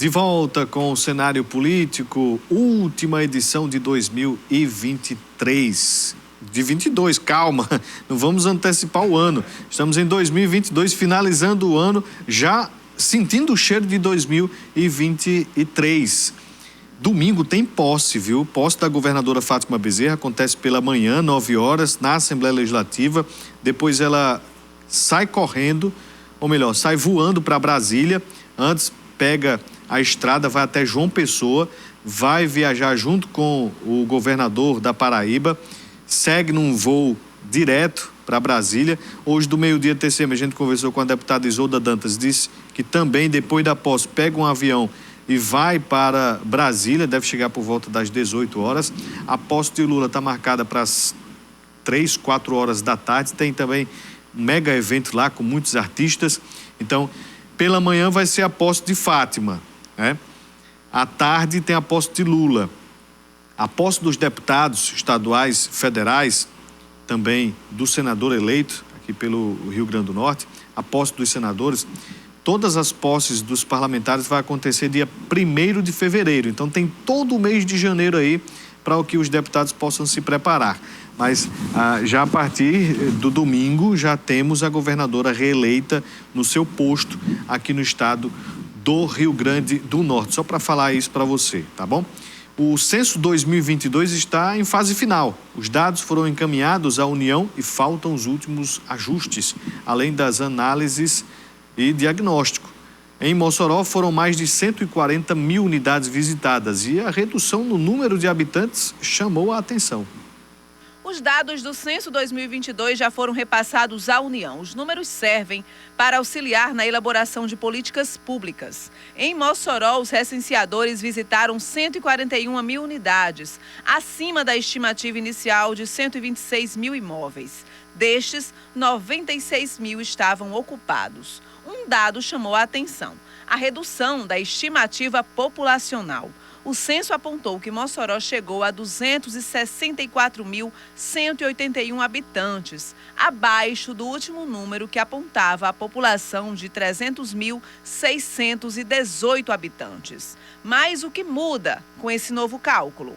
De volta com o cenário político, última edição de 2023. De 22, calma, não vamos antecipar o ano. Estamos em 2022, finalizando o ano, já sentindo o cheiro de 2023. Domingo tem posse, viu? Posse da governadora Fátima Bezerra, acontece pela manhã, 9 horas, na Assembleia Legislativa. Depois ela sai correndo, ou melhor, sai voando para Brasília. Antes pega a estrada, vai até João Pessoa, vai viajar junto com o governador da Paraíba, segue num voo direto para Brasília. Hoje, do meio-dia, TCM, a gente conversou com a deputada Isolda Dantas, disse que também, depois da posse, pega um avião e vai para Brasília, deve chegar por volta das 18 horas. A posse de Lula está marcada para as 3, 4 horas da tarde. Tem também um mega evento lá com muitos artistas. Então, pela manhã vai ser a posse de Fátima, né? À tarde tem a posse de Lula. A posse dos deputados estaduais, federais, também do senador eleito, aqui pelo Rio Grande do Norte, a posse dos senadores, todas as posses dos parlamentares vai acontecer dia 1º de fevereiro. Então tem todo o mês de janeiro aí para o que os deputados possam se preparar. Mas já a partir do domingo já temos a governadora reeleita no seu posto aqui no estado do Rio Grande do Norte. Só para falar isso para você, tá bom? O censo 2022 está em fase final. Os dados foram encaminhados à União e faltam os últimos ajustes, além das análises e diagnóstico. Em Mossoró foram mais de 140 mil unidades visitadas e a redução no número de habitantes chamou a atenção. Os dados do Censo 2022 já foram repassados à União. Os números servem para auxiliar na elaboração de políticas públicas. Em Mossoró, os recenseadores visitaram 141 mil unidades, acima da estimativa inicial de 126 mil imóveis. Destes, 96 mil estavam ocupados. Um dado chamou a atenção: a redução da estimativa populacional. O censo apontou que Mossoró chegou a 264.181 habitantes, abaixo do último número que apontava a população de 300.618 habitantes. Mas o que muda com esse novo cálculo?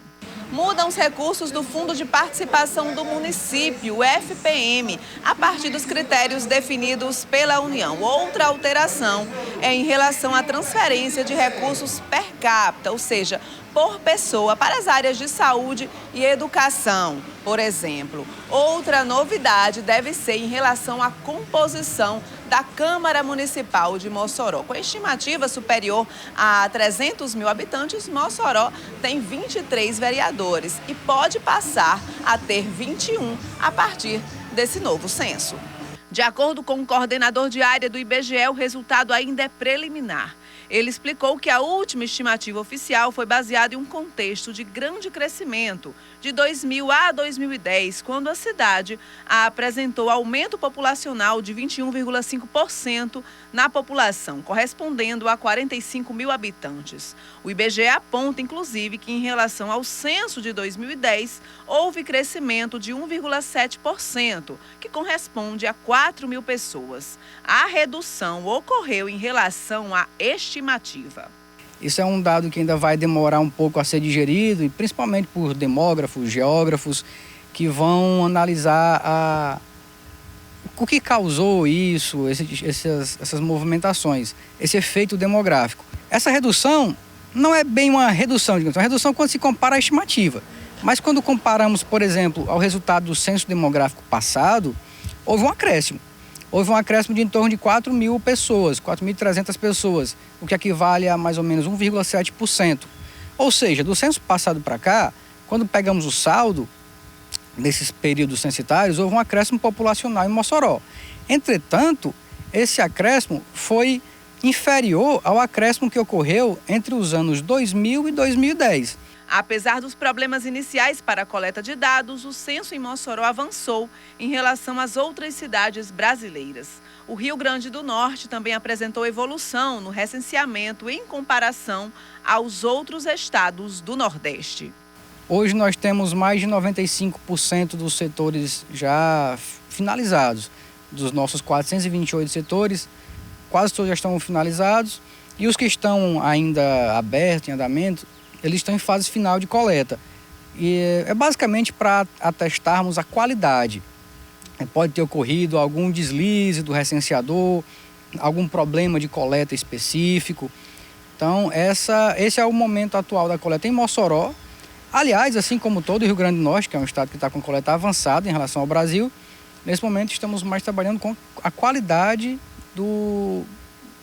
Mudam os recursos do Fundo de Participação do Município, o FPM, a partir dos critérios definidos pela União. Outra alteração é em relação à transferência de recursos per capita, ou seja, por pessoa, para as áreas de saúde e educação, por exemplo. Outra novidade deve ser em relação à composição da Câmara Municipal de Mossoró. Com a estimativa superior a 300 mil habitantes, Mossoró tem 23 vereadores e pode passar a ter 21 a partir desse novo censo. De acordo com o coordenador de área do IBGE, o resultado ainda é preliminar. Ele explicou que a última estimativa oficial foi baseada em um contexto de grande crescimento de 2000 a 2010, quando a cidade apresentou aumento populacional de 21,5% na população, correspondendo a 45 mil habitantes. O IBGE aponta, inclusive, que em relação ao censo de 2010, houve crescimento de 1,7%, que corresponde a 4 mil pessoas. A redução ocorreu em relação à estimativa. Isso é um dado que ainda vai demorar um pouco a ser digerido, e principalmente por demógrafos, geógrafos, que vão analisar o que causou isso, essas movimentações, esse efeito demográfico. Essa redução não é bem uma redução, digamos, é uma redução quando se compara à estimativa. Mas quando comparamos, por exemplo, ao resultado do censo demográfico passado, houve um acréscimo. Houve um acréscimo de em torno de 4 mil pessoas, 4.300 pessoas, o que equivale a mais ou menos 1,7%. Ou seja, do censo passado para cá, quando pegamos o saldo desses períodos censitários, houve um acréscimo populacional em Mossoró. Entretanto, esse acréscimo foi inferior ao acréscimo que ocorreu entre os anos 2000 e 2010. Apesar dos problemas iniciais para a coleta de dados, o censo em Mossoró avançou em relação às outras cidades brasileiras. O Rio Grande do Norte também apresentou evolução no recenseamento em comparação aos outros estados do Nordeste. Hoje nós temos mais de 95% dos setores já finalizados. Dos nossos 428 setores, quase todos já estão finalizados. E os que estão ainda abertos, em andamento, eles estão em fase final de coleta. E é basicamente para atestarmos a qualidade. Pode ter ocorrido algum deslize do recenseador, algum problema de coleta específico. Então, esse é o momento atual da coleta em Mossoró. Aliás, assim como todo o Rio Grande do Norte, que é um estado que está com coleta avançada em relação ao Brasil, nesse momento estamos mais trabalhando com a qualidade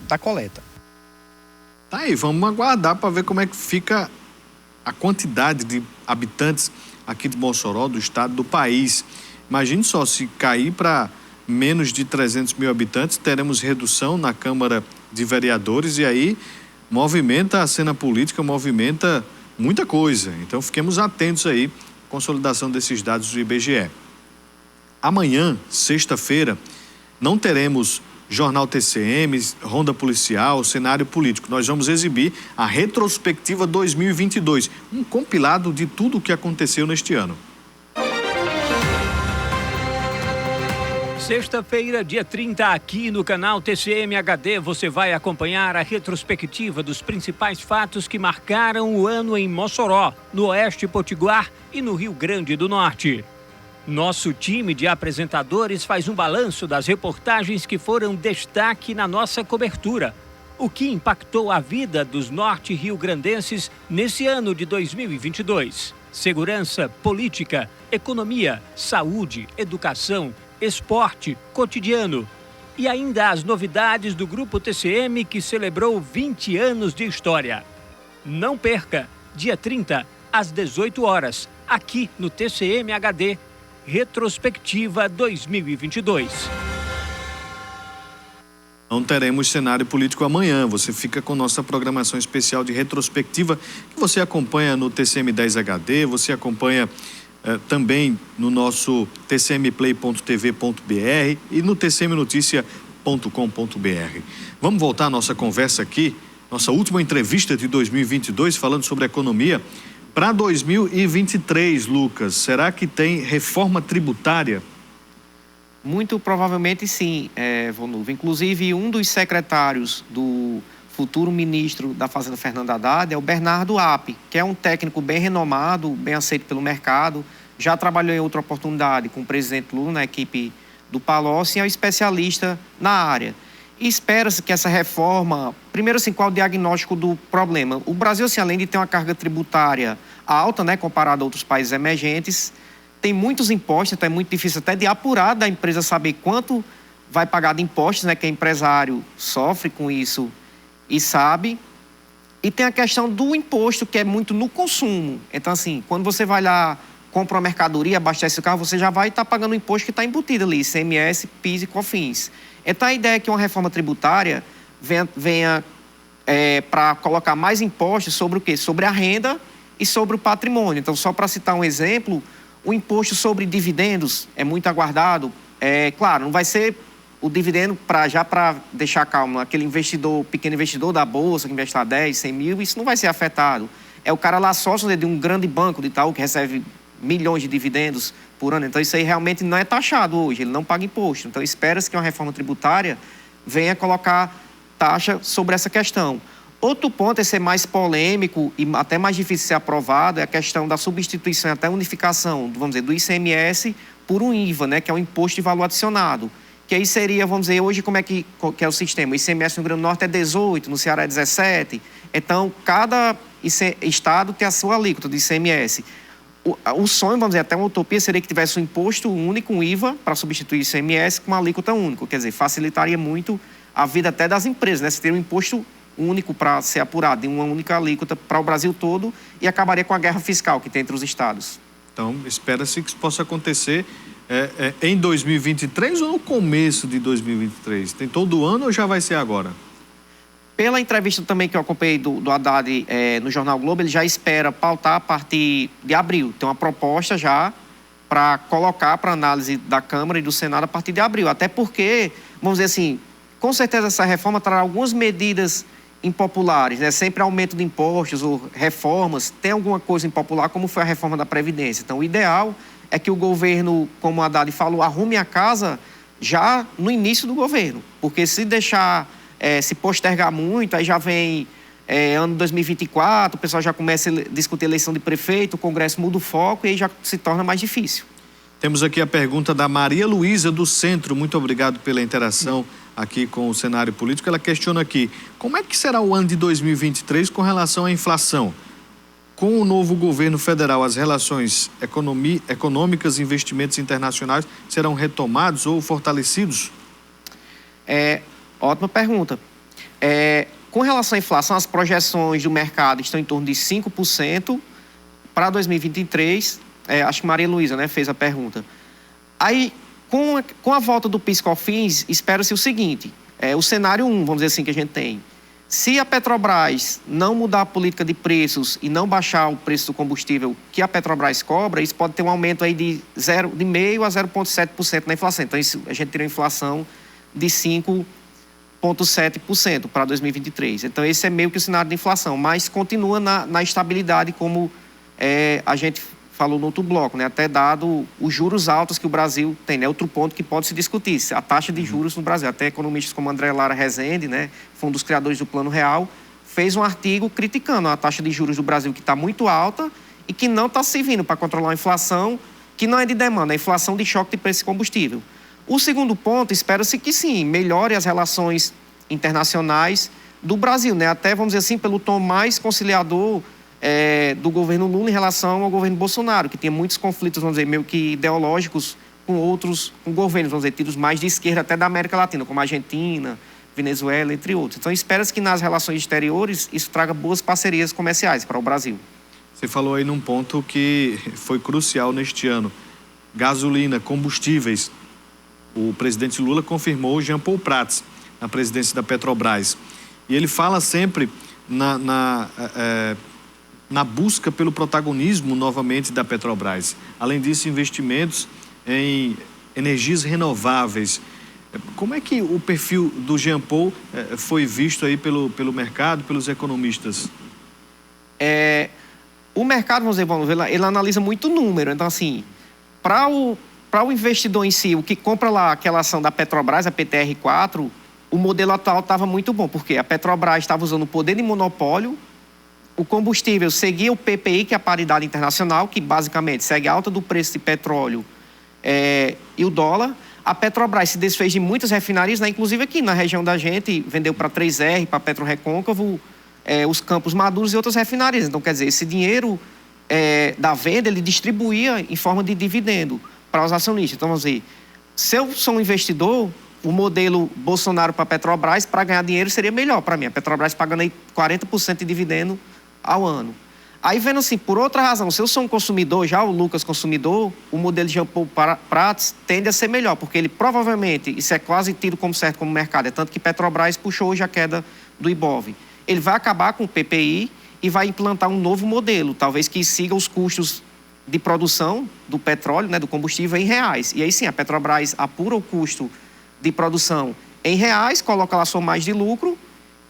da coleta. Tá aí, vamos aguardar para ver como é que fica a quantidade de habitantes aqui de Mossoró, do estado, do país. Imagine só, se cair para menos de 300 mil habitantes, teremos redução na Câmara de Vereadores e aí movimenta a cena política, movimenta muita coisa. Então fiquemos atentos aí, consolidação desses dados do IBGE. Amanhã, sexta-feira, não teremos Jornal TCM, Ronda Policial, cenário político. Nós vamos exibir a retrospectiva 2022, um compilado de tudo o que aconteceu neste ano. Sexta-feira, dia 30, aqui no canal TCM HD, você vai acompanhar a retrospectiva dos principais fatos que marcaram o ano em Mossoró, no Oeste Potiguar e no Rio Grande do Norte. Nosso time de apresentadores faz um balanço das reportagens que foram destaque na nossa cobertura. O que impactou a vida dos norte-riograndenses nesse ano de 2022. Segurança, política, economia, saúde, educação, esporte, cotidiano. E ainda as novidades do Grupo TCM que celebrou 20 anos de história. Não perca, dia 30, às 18 horas, aqui no TCM HD. Retrospectiva 2022. Não teremos cenário político amanhã. Você fica com nossa programação especial de retrospectiva que você acompanha no TCM 10 HD, você acompanha também no nosso tcmplay.tv.br e no tcmnoticia.com.br. Vamos voltar à nossa conversa aqui, nossa última entrevista de 2022, falando sobre economia. Para 2023, Lucas, será que tem reforma tributária? Muito provavelmente sim, Vonulva. Inclusive, um dos secretários do futuro ministro da Fazenda, Fernando Haddad, é o Bernardo App, que é um técnico bem renomado, bem aceito pelo mercado. Já trabalhou em outra oportunidade com o presidente Lula na equipe do Palocci e é um especialista na área. E espera-se que essa reforma, primeiro assim, qual é o diagnóstico do problema? O Brasil, assim, além de ter uma carga tributária alta, né, comparado a outros países emergentes, tem muitos impostos, então é muito difícil até de apurar da empresa saber quanto vai pagar de impostos, né, que o empresário sofre com isso e sabe. E tem a questão do imposto, que é muito no consumo. Então, assim, quando você vai lá, compra uma mercadoria, abastece o carro, você já vai estar pagando o imposto que está embutido ali, ICMS, PIS e COFINS. Então, a ideia é que uma reforma tributária venha para colocar mais impostos sobre o quê? Sobre a renda e sobre o patrimônio. Então, só para citar um exemplo, o imposto sobre dividendos é muito aguardado. Claro, não vai ser o dividendo para deixar calmo, aquele investidor, pequeno investidor da Bolsa, que investe lá 10, 100 mil, isso não vai ser afetado. É o cara lá sócio de um grande banco de Itaú que recebe milhões de dividendos por ano. Então, isso aí realmente não é taxado hoje, ele não paga imposto. Então, espera-se que uma reforma tributária venha colocar taxa sobre essa questão. Outro ponto é ser mais polêmico e até mais difícil de ser aprovado, é a questão da substituição, até unificação, vamos dizer, do ICMS por um IVA, né, que é um imposto de valor adicionado. Que aí seria, vamos dizer, hoje como é que é o sistema? O ICMS no Rio Grande do Norte é 18, no Ceará é 17. Então, cada estado tem a sua alíquota de ICMS. O sonho, vamos dizer, até uma utopia, seria que tivesse um imposto único, um IVA, para substituir o ICMS com uma alíquota única. Quer dizer, facilitaria muito a vida até das empresas, né? Você teria um imposto único para ser apurado, de uma única alíquota para o Brasil todo e acabaria com a guerra fiscal que tem entre os estados. Então, espera-se que isso possa acontecer em 2023 ou no começo de 2023? Tem todo ano ou já vai ser agora? Pela entrevista também que eu acompanhei do Haddad no Jornal Globo, ele já espera pautar a partir de abril. Tem uma proposta já para colocar para análise da Câmara e do Senado a partir de abril. Até porque, vamos dizer assim, com certeza essa reforma trará algumas medidas impopulares, né? Sempre aumento de impostos ou reformas, tem alguma coisa impopular, como foi a reforma da Previdência. Então, o ideal é que o governo, como o Haddad falou, arrume a casa já no início do governo. Porque se deixar se postergar muito, aí já vem ano 2024, o pessoal já começa a discutir eleição de prefeito, o Congresso muda o foco e aí já se torna mais difícil. Temos aqui a pergunta da Maria Luísa do Centro. Muito obrigado pela interação aqui com o cenário político. Ela questiona aqui, como é que será o ano de 2023 com relação à inflação? Com o novo governo federal, as relações econômicas e investimentos internacionais serão retomados ou fortalecidos? Ótima pergunta. Com relação à inflação, as projeções do mercado estão em torno de 5% para 2023. Acho que Maria Luísa, né, fez a pergunta. Aí, com a volta do PIS/COFINS, espera-se o seguinte, o cenário 1, vamos dizer assim, que a gente tem. Se a Petrobras não mudar a política de preços e não baixar o preço do combustível que a Petrobras cobra, isso pode ter um aumento aí de 0,5% a 0,7% na inflação. Então, isso, a gente teria uma inflação de 5,7% para 2023. Então, esse é meio que o cenário de inflação, mas continua na estabilidade, como a gente falou no outro bloco, né? Até dado os juros altos que o Brasil tem, né? Outro ponto que pode se discutir, a taxa de juros no Brasil. Até economistas como André Lara Rezende, né? Foi um dos criadores do Plano Real, fez um artigo criticando a taxa de juros do Brasil, que está muito alta e que não está servindo para controlar a inflação, que não é de demanda, é inflação de choque de preço de combustível. O segundo ponto, espera-se que sim, melhore as relações internacionais do Brasil, né? Até, vamos dizer assim, pelo tom mais conciliador do governo Lula em relação ao governo Bolsonaro, que tinha muitos conflitos, vamos dizer, meio que ideológicos com governos, vamos dizer, tidos mais de esquerda até da América Latina, como a Argentina, Venezuela, entre outros. Então, espera-se que nas relações exteriores isso traga boas parcerias comerciais para o Brasil. Você falou aí num ponto que foi crucial neste ano. Gasolina, combustíveis. O presidente Lula confirmou Jean Paul Prats na presidência da Petrobras. E ele fala sempre na busca pelo protagonismo novamente da Petrobras. Além disso, investimentos em energias renováveis. Como é que o perfil do Jean Paul foi visto aí pelo mercado, pelos economistas? O mercado, vamos dizer, ele analisa muito número. Então, assim, para o investidor em si, o que compra lá aquela ação da Petrobras, a PTR4, o modelo atual estava muito bom, porque a Petrobras estava usando o poder de monopólio, o combustível seguia o PPI, que é a paridade internacional, que basicamente segue a alta do preço de petróleo e o dólar. A Petrobras se desfez de muitas refinarias, né? Inclusive aqui na região da gente, vendeu para 3R, para Petro Recôncavo, os Campos Maduros e outras refinarias. Então, quer dizer, esse dinheiro da venda, ele distribuía em forma de dividendo para os acionistas. Então, vamos dizer, se eu sou um investidor, o modelo Bolsonaro para a Petrobras, para ganhar dinheiro, seria melhor para mim. A Petrobras pagando aí 40% de dividendo ao ano. Aí, vendo assim, por outra razão, se eu sou um consumidor, já o Lucas consumidor, o modelo de Jean Paul Prats tende a ser melhor, porque ele provavelmente, isso é quase tido como certo como mercado, é tanto que Petrobras puxou hoje a queda do Ibov. Ele vai acabar com o PPI e vai implantar um novo modelo, talvez que siga os custos de produção do petróleo, né, do combustível, em reais. E aí sim, a Petrobras apura o custo de produção em reais, coloca lá sua margem de lucro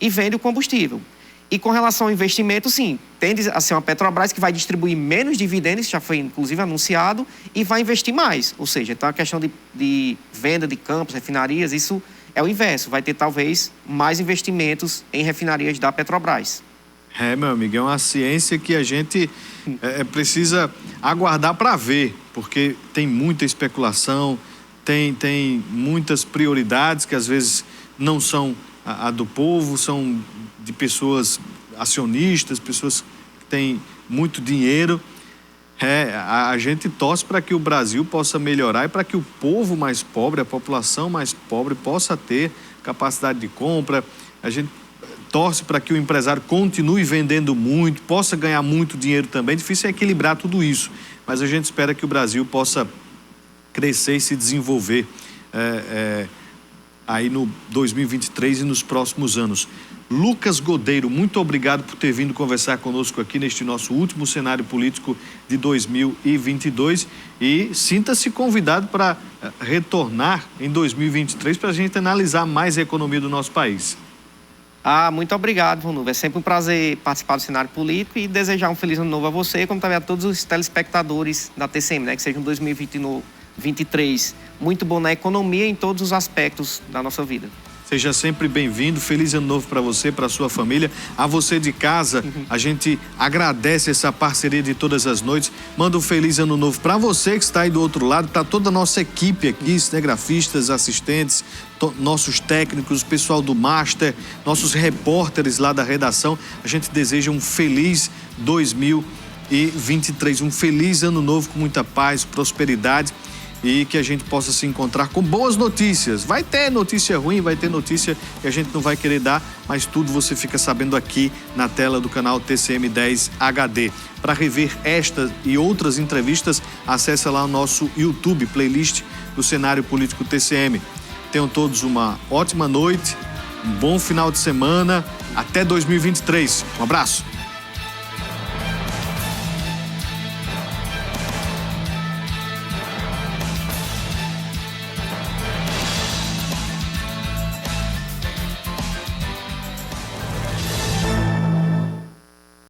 e vende o combustível. E com relação ao investimento, sim, tende a ser uma Petrobras que vai distribuir menos dividendos, já foi inclusive anunciado, e vai investir mais. Ou seja, então a questão de venda de campos, refinarias, isso é o inverso. Vai ter talvez mais investimentos em refinarias da Petrobras. Meu amigo, é uma ciência que a gente precisa aguardar para ver, porque tem muita especulação, tem muitas prioridades que às vezes não são a do povo, são de pessoas acionistas, pessoas que têm muito dinheiro. A gente torce para que o Brasil possa melhorar e para que o povo mais pobre, a população mais pobre, possa ter capacidade de compra. A gente torce para que o empresário continue vendendo muito, possa ganhar muito dinheiro também. Difícil é equilibrar tudo isso, mas a gente espera que o Brasil possa crescer e se desenvolver aí no 2023 e nos próximos anos. Lucas Godeiro, muito obrigado por ter vindo conversar conosco aqui neste nosso último cenário político de 2022 e sinta-se convidado para retornar em 2023 para a gente analisar mais a economia do nosso país. Muito obrigado, Vanuva. É sempre um prazer participar do cenário político e desejar um feliz ano novo a você, como também a todos os telespectadores da TCM, né? Que seja um 2023 muito bom na economia e em todos os aspectos da nossa vida. Seja sempre bem-vindo. Feliz ano novo para você, para sua família. A você de casa, a gente agradece essa parceria de todas as noites. Manda um feliz ano novo para você que está aí do outro lado, para toda a nossa equipe aqui, cinegrafistas, assistentes, nossos técnicos, pessoal do Master, nossos repórteres lá da redação. A gente deseja um feliz 2023, um feliz ano novo com muita paz, prosperidade e que a gente possa se encontrar com boas notícias. Vai ter notícia ruim, vai ter notícia que a gente não vai querer dar, mas tudo você fica sabendo aqui na tela do canal TCM10 HD. Para rever estas e outras entrevistas, acesse lá o nosso YouTube, playlist do Cenário Político TCM. Tenham todos uma ótima noite, um bom final de semana, até 2023. Um abraço.